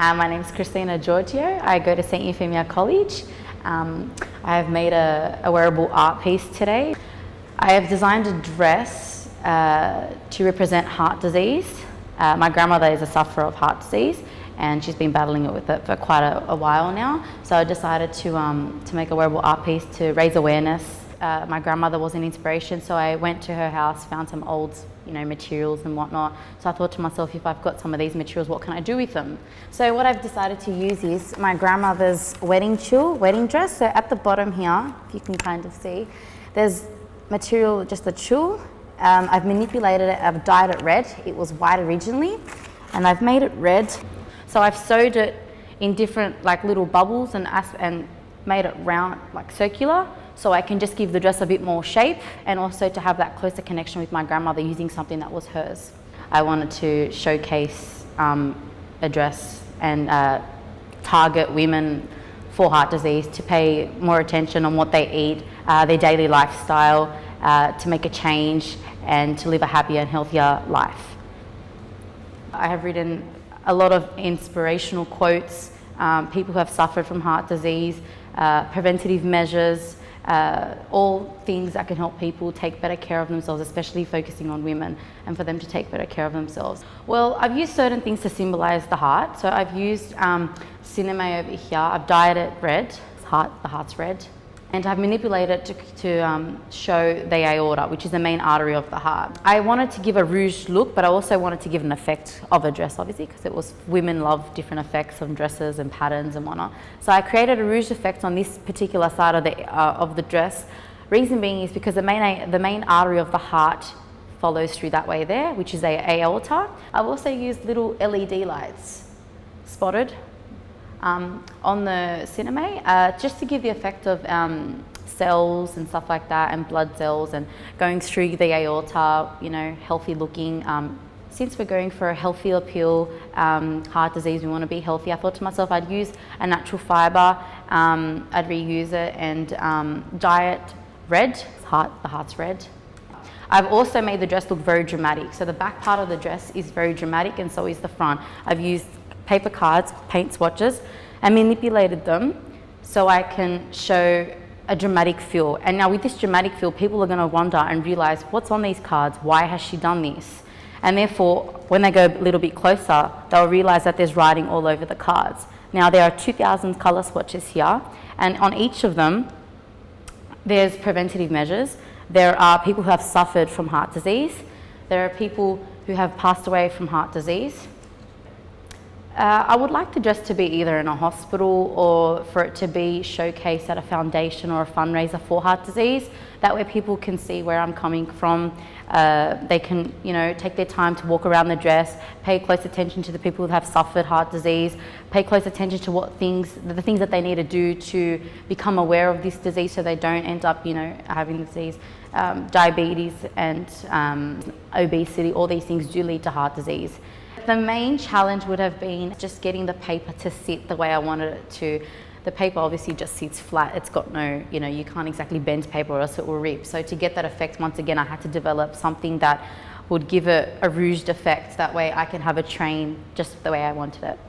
My name is Christina Georgiou. I go to St. Euphemia College. I have made a wearable art piece today. I have designed a dress to represent heart disease. My grandmother is a sufferer of heart disease and she's been battling it with it for quite a while now. So I decided to make a wearable art piece to raise awareness. My grandmother was an inspiration, so I went to her house, found some old materials and whatnot. So I thought to myself, if I've got some of these materials, what can I do with them? So what I've decided to use is my grandmother's wedding dress. So at the bottom here, if you can kind of see, there's material, just a tulle. I've manipulated it, I've dyed it red. It was white originally, and I've made it red. So I've sewed it in different little bubbles and made it round, circular, so I can just give the dress a bit more shape and also to have that closer connection with my grandmother using something that was hers. I wanted to showcase a dress and target women for heart disease, to pay more attention on what they eat, their daily lifestyle, to make a change and to live a happier and healthier life. I have written a lot of inspirational quotes, people who have suffered from heart disease, preventative measures, all things that can help people take better care of themselves, especially focusing on women and for them to take better care of themselves. Well, I've used certain things to symbolize the heart. So I've used cinema over here. I've dyed it red, the heart's red. And I've manipulated it to show the aorta, which is the main artery of the heart. I wanted to give a rouge look, but I also wanted to give an effect of a dress, obviously, because women love different effects on dresses and patterns and whatnot. So I created a rouge effect on this particular side of the dress. Reason being is because the main artery of the heart follows through that way there, which is the aorta. I've also used little LED lights spotted on the cinema, just to give the effect of cells and stuff like that, and blood cells and going through the aorta, healthy looking. Since we're going for a healthy appeal, heart disease, we want to be healthy, I thought to myself I'd use a natural fibre, I'd reuse it and dye it red, the heart's red. I've also made the dress look very dramatic. So the back part of the dress is very dramatic and so is the front. I've used paper cards, paint swatches, and manipulated them so I can show a dramatic feel. And now with this dramatic feel, people are going to wonder and realize what's on these cards, why has she done this? And therefore, when they go a little bit closer, they'll realize that there's writing all over the cards. Now there are 2,000 color swatches here, and on each of them, there's preventative measures. There are people who have suffered from heart disease. There are people who have passed away from heart disease. I would like the dress to be either in a hospital or for it to be showcased at a foundation or a fundraiser for heart disease. That way people can see where I'm coming from. They can, take their time to walk around the dress, pay close attention to the people who have suffered heart disease, pay close attention to the things that they need to do to become aware of this disease so they don't end up, having the disease. Diabetes and obesity, all these things do lead to heart disease. The main challenge would have been just getting the paper to sit the way I wanted it to. The paper obviously just sits flat. It's got no, you can't exactly bend paper or else it will rip. So to get that effect, once again, I had to develop something that would give it a rouged effect. That way I can have a train just the way I wanted it.